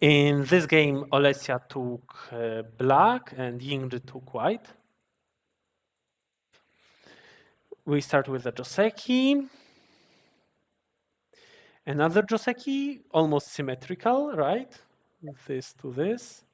In this game, Olesia took black and Yingzhi took white. We start with the Joseki. Another Joseki, almost symmetrical, right? This to this.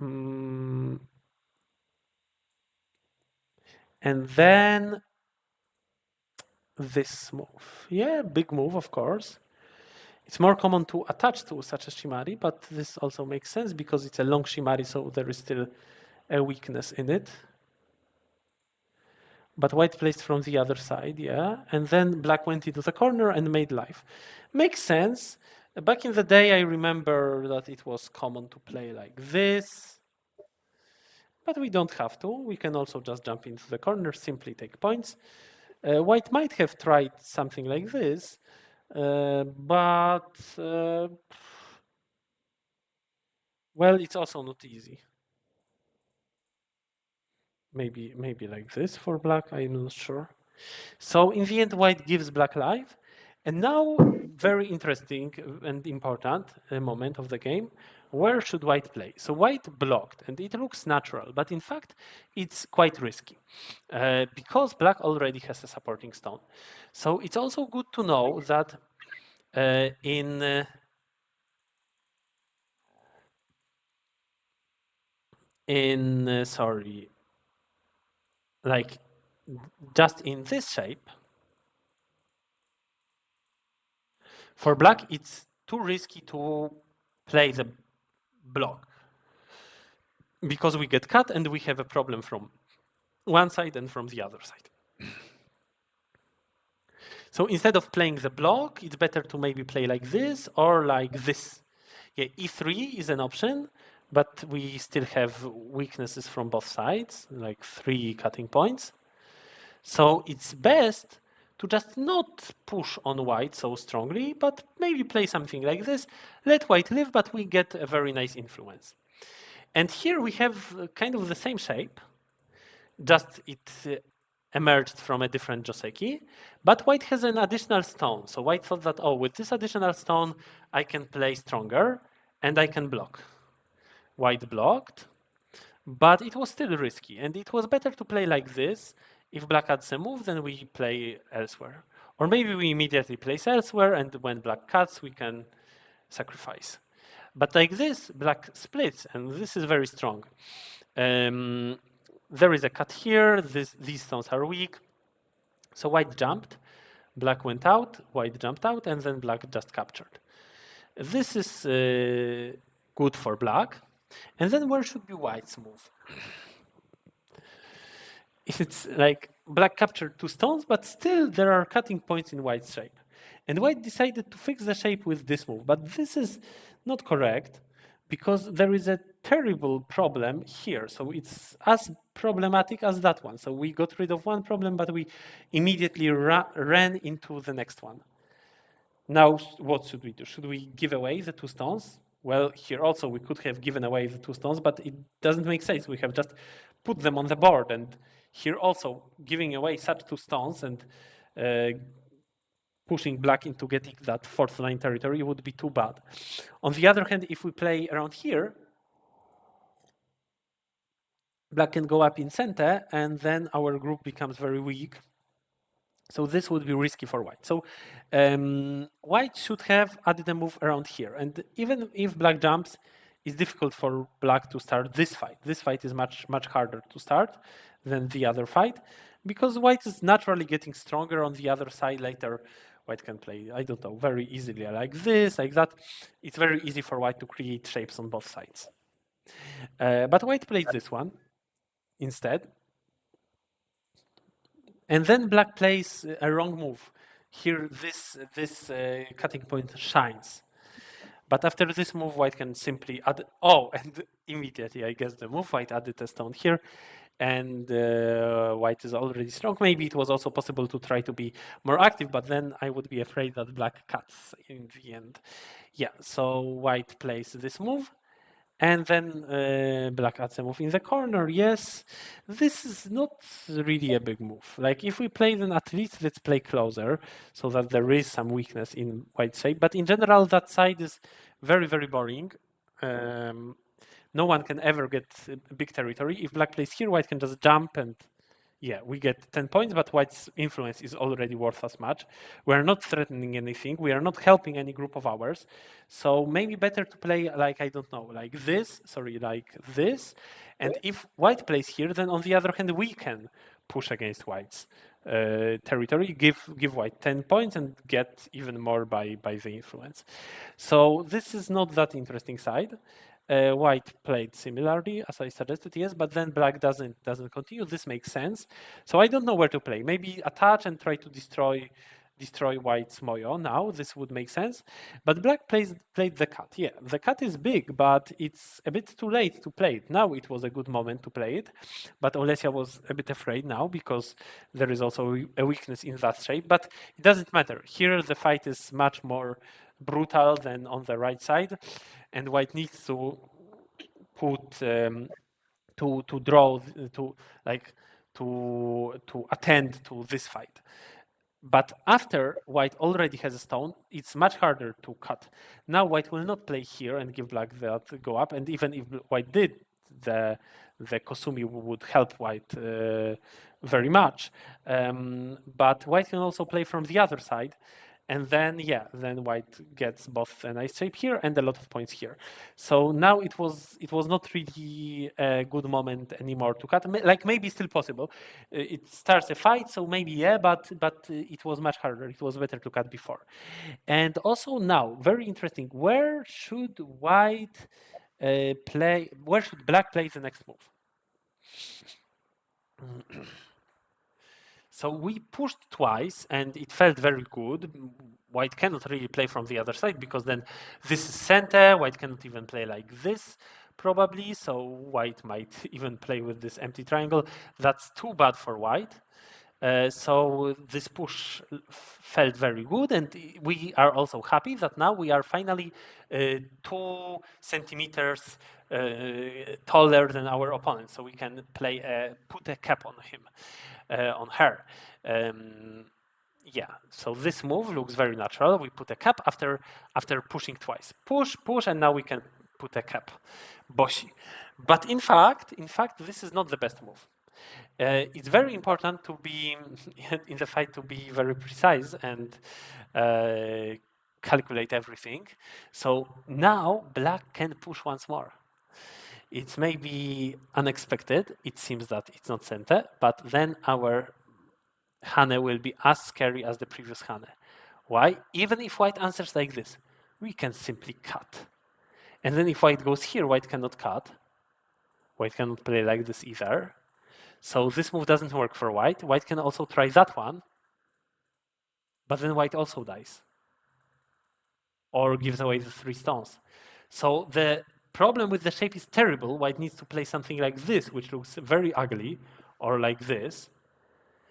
And then this move. Yeah, big move, of course. It's more common to attach to such a Shimari, but this also makes sense because it's a long Shimari, so there is still a weakness in it. But white placed from the other side, yeah. And then black went into the corner and made life. Makes sense. Back in the day, I remember that it was common to play like this. But we don't have to. We can also just jump into the corner, simply take points. White might have tried something like this, but well, it's also not easy. Maybe like this for black, I'm not sure. So in the end, white gives black life. And now, very interesting and important moment of the game, where should white play? So white blocked, and it looks natural, but in fact, it's quite risky because black already has a supporting stone. So it's also good to know that sorry, like just in this shape, for black, it's too risky to play the block because we get cut and we have a problem from one side and from the other side. So instead of playing the block, it's better to maybe play like this or like this. Yeah, e3 is an option, but we still have weaknesses from both sides, like 3 cutting points. So it's best to just not push on white so strongly, but maybe play something like this. Let white live, but we get a very nice influence. And here we have kind of the same shape, just it emerged from a different Joseki, but white has an additional stone. So white thought that, oh, with this additional stone, I can play stronger and I can block. White blocked, but it was still risky, and it was better to play like this. If black adds a move, then we play elsewhere. Or maybe we immediately place elsewhere, and when black cuts, we can sacrifice. But like this, black splits, and this is very strong. There is a cut here. These stones are weak. So white jumped, black went out, white jumped out, and then black just captured. This is good for black. And then where should be white's move? It's like black captured 2 stones, but still there are cutting points in white's shape. And white decided to fix the shape with this move, but this is not correct because there is a terrible problem here. So it's as problematic as that one. So we got rid of one problem, but we immediately ran into the next one. Now, what should we do? Should we give away the 2 stones? Well, here also we could have given away the 2 stones, but it doesn't make sense. We have just put them on the board, and here also giving away such 2 stones and pushing black into getting that 4th line territory would be too bad. On the other hand, if we play around here, black can go up in center, and then our group becomes very weak. So this would be risky for white. So white should have added a move around here. And even if black jumps, it's difficult for black to start this fight. This fight is much harder to start than the other fight because white is naturally getting stronger on the other side later. White can play, I don't know, very easily like this, like that. It's very easy for white to create shapes on both sides. But white plays this one instead. And then black plays a wrong move. Here, this cutting point shines. But after this move, white can simply add, oh, and immediately, I guess the move, white added a stone here, and white is already strong. Maybe it was also possible to try to be more active, but then I would be afraid that black cuts in the end. Yeah, so white plays this move. And then black adds a move in the corner. Yes, this is not really a big move. Like if we play, then at least let's play closer so that there is some weakness in white shape. But in general, that side is Very, very boring. No one can ever get big territory. If black plays here, white can just jump and yeah, we get 10 points, but white's influence is already worth as much. We are not threatening anything. We are not helping any group of ours. So maybe better to play like, I don't know, like this, sorry, like this. And if white plays here, then on the other hand, we can push against white's territory, give white 10 points and get even more by the influence. So this is not that interesting side. White played similarly, as I suggested, yes, but then black doesn't continue. This makes sense. So I don't know where to play. Maybe attach and try to destroy white's moyo now. This would make sense. But black played the cut. Yeah, the cut is big, but it's a bit too late to play it. Now it was a good moment to play it, but Olesia was a bit afraid now because there is also a weakness in that shape. But it doesn't matter. Here the fight is much more brutal than on the right side, and white needs to put to draw to like to attend to this fight. But after white already has a stone, it's much harder to cut. Now white will not play here and give black that go up, and even if white did, the Kosumi would help white very much. But white can also play from the other side, and then yeah, then white gets both a nice shape here and a lot of points here. So now it was not really a good moment anymore to cut. Like maybe still possible. It starts a fight, so maybe yeah, but it was much harder. It was better to cut before. And also now, very interesting. Where should white play? Where should black play the next move? So we pushed twice and it felt very good. White cannot really play from the other side because then this is center. White cannot even play like this probably. So white might even play with this empty triangle. That's too bad for white. So this push felt very good, and we are also happy that now we are finally 2 centimeters taller than our opponent, so we can play put a cap on him, on her. Yeah, so this move looks very natural. We put a cap after pushing twice. Push, and now we can put a cap. Boshi. But in fact, this is not the best move. It's very important to be in the fight to be very precise and calculate everything. So now black can push once more. It's maybe unexpected. It seems that it's not center, but then our Hane will be as scary as the previous Hane. Why? Even if white answers like this, we can simply cut. And then if white goes here, white cannot cut. White cannot play like this either. So this move doesn't work for white. White can also try that one, but then white also dies or gives away the 3 stones. So the problem with the shape is terrible. White needs to play something like this, which looks very ugly, or like this.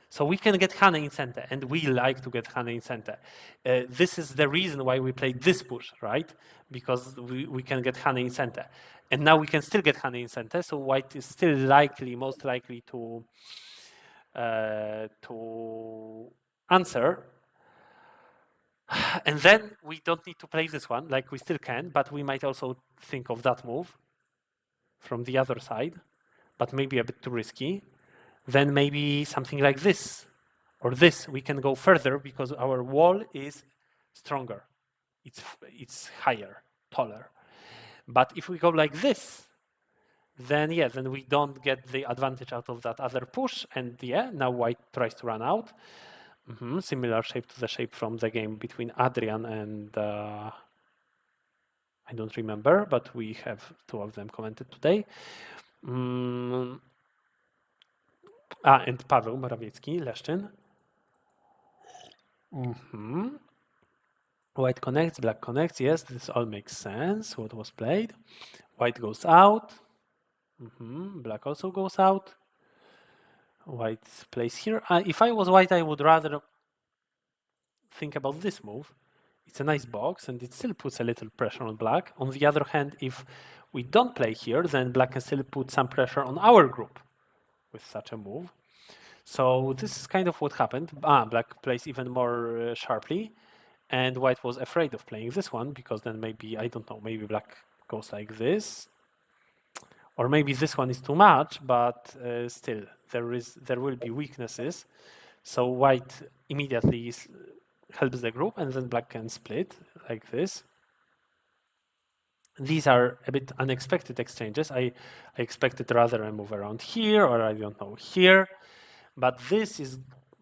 So we can get Hane in center, and we like to get Hane in center. This is the reason why we played this push, right? Because we can get Hane in center. And now we can still get Hane in center, so white is still most likely to answer. And then we don't need to play this one, like we still can, but we might also think of that move from the other side, but maybe a bit too risky. Then maybe something like this or this. We can go further because our wall is stronger. It's higher, taller. But if we go like this, then yeah, then we don't get the advantage out of that other push. And yeah, now white tries to run out. Similar shape to the shape from the game between Adrian and I don't remember, but we have 2 of them commented today. And Paweł Morawiecki, Leszczyn. White connects, black connects. Yes, this all makes sense. What was played? White goes out. Black also goes out. White plays here. If I was white, I would rather think about this move. It's a nice box, and it still puts a little pressure on black. On the other hand, if we don't play here, then black can still put some pressure on our group with such a move. So this is kind of what happened. Black plays even more sharply. And white was afraid of playing this one because then maybe, I don't know, maybe black goes like this. Or maybe this one is too much, but still, there will be weaknesses. So white immediately helps the group, and then black can split like this. These are a bit unexpected exchanges. I expected rather a move around here, or I don't know, here. But this is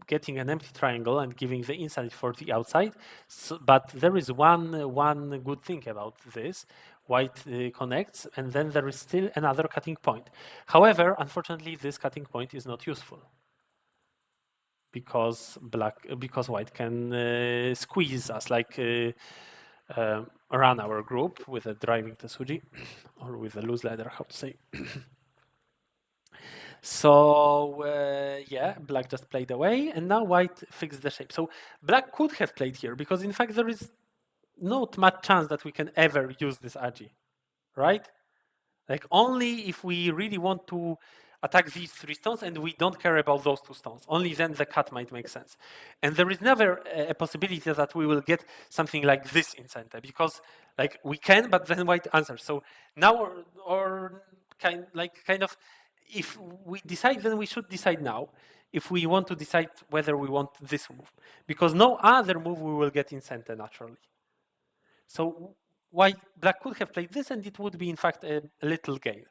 getting an empty triangle and giving the inside for the outside. So, but there is one good thing about this. White connects, and then there is still another cutting point. However, unfortunately, this cutting point is not useful because white can squeeze us, like run our group with a driving Tesuji, or with a loose ladder, how to say. So yeah, black just played away, and now white fixed the shape. So black could have played here, because in fact there is not much chance that we can ever use this agi, right? Like only if we really want to attack these 3 stones and we don't care about those 2 stones. Only then the cut might make sense. And there is never a possibility that we will get something like this in center, because like we can, but then white answers. So now or kind of, if we decide, then we should decide now if we want to decide whether we want this move, because no other move we will get in center naturally. So black could have played this, and it would be in fact a little gain,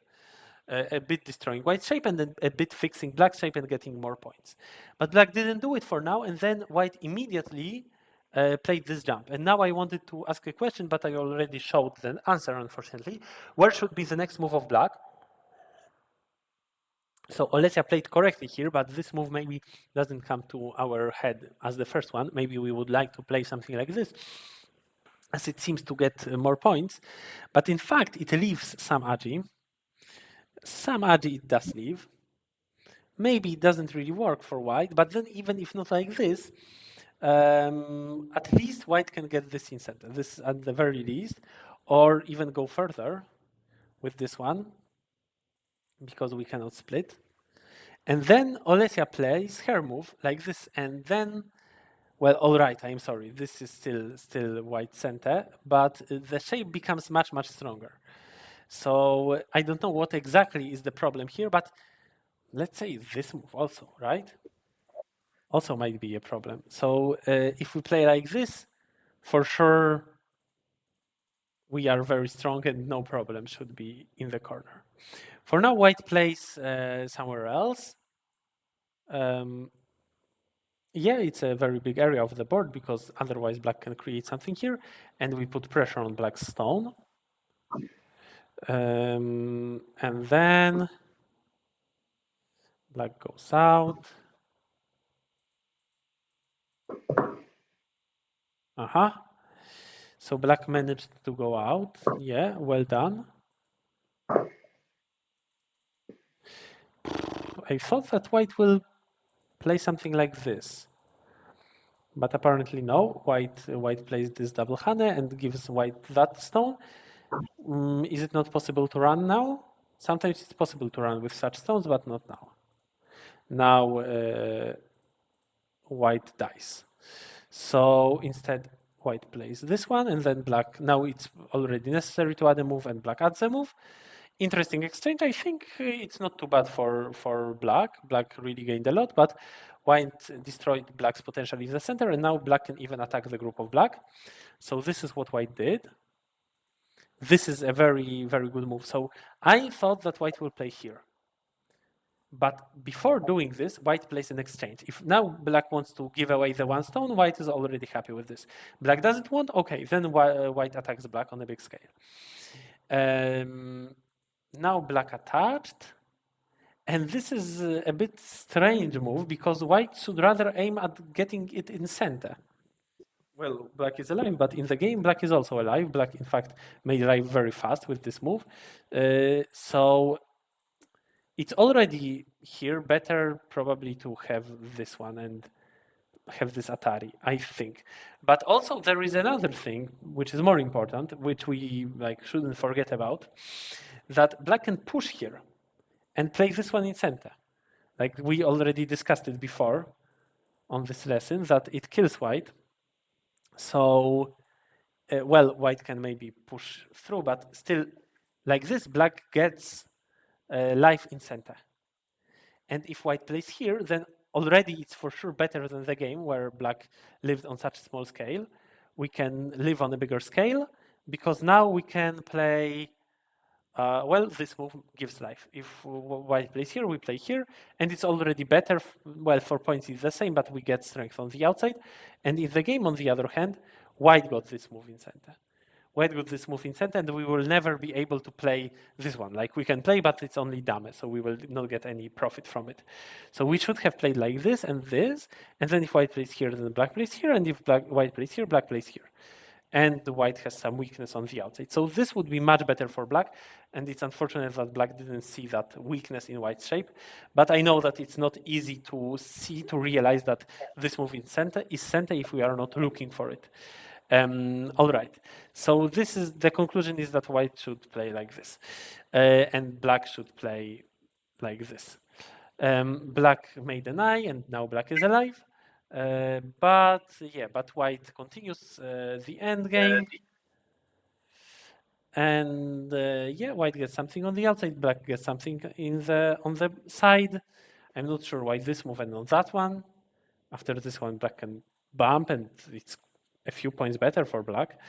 a bit destroying white's shape and then a bit fixing black's shape and getting more points. But black didn't do it for now, and then white immediately played this jump. And now I wanted to ask a question, but I already showed the answer, unfortunately. Where should be the next move of black? So Olesia played correctly here, but this move maybe doesn't come to our head as the first one. Maybe we would like to play something like this, as it seems to get more points. But in fact, it leaves some agi. Some agi it does leave. Maybe it doesn't really work for white, but then even if not like this, at least white can get this in center, this at the very least, or even go further with this one, because we cannot split. And then Olesia plays her move like this, and then, well, all right, I'm sorry, this is still white center, but the shape becomes much, much stronger. So I don't know what exactly is the problem here, but let's say this move also, right? Also might be a problem. So if we play like this, for sure we are very strong and no problem should be in the corner. For now, white plays somewhere else. Yeah, it's a very big area of the board, because otherwise black can create something here, and we put pressure on black's stone. And then black goes out. So black managed to go out. Yeah, well done. I thought that white will play something like this, but apparently no. White plays this double hane and gives white that stone. Is it not possible to run now? Sometimes it's possible to run with such stones, but not now. Now white dies. So instead, white plays this one, and then black. Now it's already necessary to add a move, and black adds a move. Interesting exchange. I think it's not too bad for black. Black really gained a lot, but white destroyed black's potential in the center, and now black can even attack the group of black. So this is what white did. This is a very, very good move. So I thought that white will play here. But before doing this, white plays an exchange. If now black wants to give away the 1 stone, white is already happy with this. Black doesn't want, okay, then white attacks black on a big scale. Now black attached. And this is a bit strange move, because white should rather aim at getting it in center. Well, black is alive, but in the game, black is also alive. Black, in fact, may arrive very fast with this move. So it's already here. Better probably to have this one and have this Atari, I think. But also there is another thing, which is more important, which we shouldn't forget about, that black can push here and play this one in center. Like we already discussed it before on this lesson, that it kills white. So, well, white can maybe push through, but still, like this, black gets life in center. And if white plays here, then already it's for sure better than the game where black lived on such a small scale. We can live on a bigger scale because now we can play. Well, this move gives life. If white plays here, we play here, and it's already better. Well, 4 points is the same, but we get strength on the outside. And in the game, on the other hand, white got this move in center. White got this move in center, and we will never be able to play this one. Like we can play, but it's only dame, so we will not get any profit from it. So we should have played like this, and then if white plays here, then black plays here, and if white plays here, black plays here. And the white has some weakness on the outside. So this would be much better for black, and it's unfortunate that black didn't see that weakness in white's shape. But I know that it's not easy to see, to realize that this move is center if we are not looking for it. All right. So this is the conclusion is that white should play like this, and black should play like this. Black made an eye, and now black is alive. But white continues the end game. And white gets something on the outside, black gets something on the side. I'm not sure why this move and not that one. After this one, black can bump, and it's a few points better for black.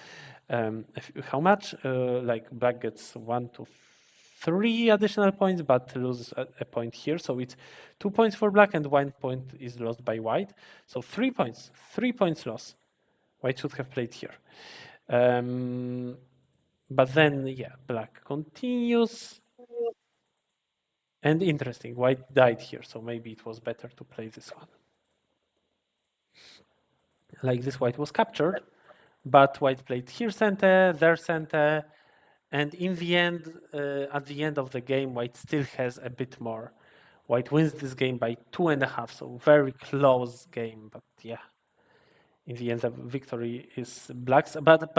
How much? Like black gets 1 to 3 additional points, but loses a point here. So it's 2 points for black, and 1 point is lost by white. So 3 points. 3 points loss. White should have played here. But then, black continues. And interesting, white died here, so maybe it was better to play this one. Like this, white was captured, but white played here center, there center, and in the end, at the end of the game, white still has a bit more. White wins this game by 2.5, so very close game, but yeah. In the end, the victory is black's, but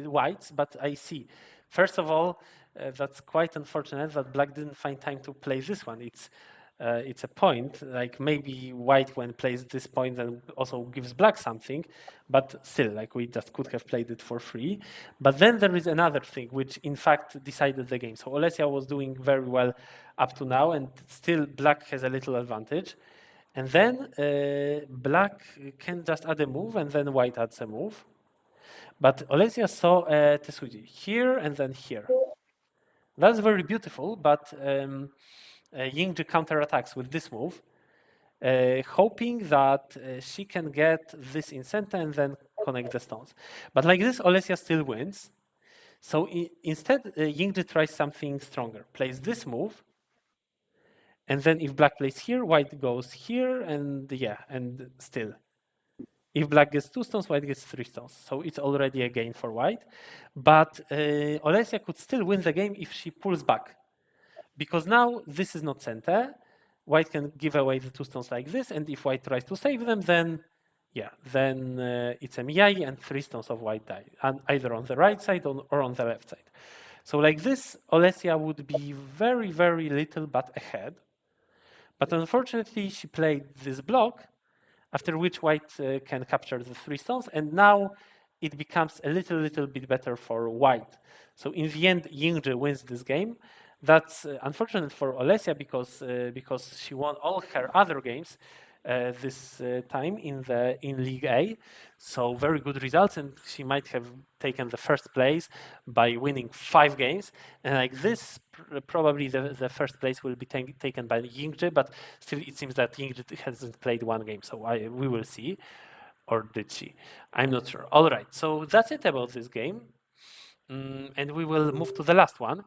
white's. But I see. First of all, that's quite unfortunate that black didn't find time to play this one. It's a point. Like maybe white when plays this point then also gives black something, but still, like we just could have played it for free. But then there is another thing which in fact decided the game. So Olesia was doing very well up to now, and still black has a little advantage. And then black can just add a move, and then white adds a move. But Olesia saw Tesuji here and then here. That's very beautiful, but Yingji counterattacks with this move, hoping that she can get this in center and then connect the stones. But like this, Olesia still wins. So instead, Yingji tries something stronger, plays this move, and then if black plays here, white goes here, and and still. If black gets 2 stones, white gets 3 stones. So it's already a gain for white. But Olesia could still win the game if she pulls back. Because now this is not center. White can give away the 2 stones like this, and if white tries to save them, then it's a Miyagi and 3 stones of white die, and either on the right side or on the left side. So like this, Olesia would be very, very little but ahead. But unfortunately, she played this block, after which white can capture the 3 stones, and now it becomes a little bit better for white. So in the end, Yingji wins this game. That's unfortunate for Olesia because she won all her other games this time in League A. So very good results, and she might have taken the first place by winning 5 games. And like this, probably the first place will be taken by Yingji, but still it seems that Yingji hasn't played 1 game, so we will see. Or did she? I'm not sure. All right, so that's it about this game. And we will move to the last one.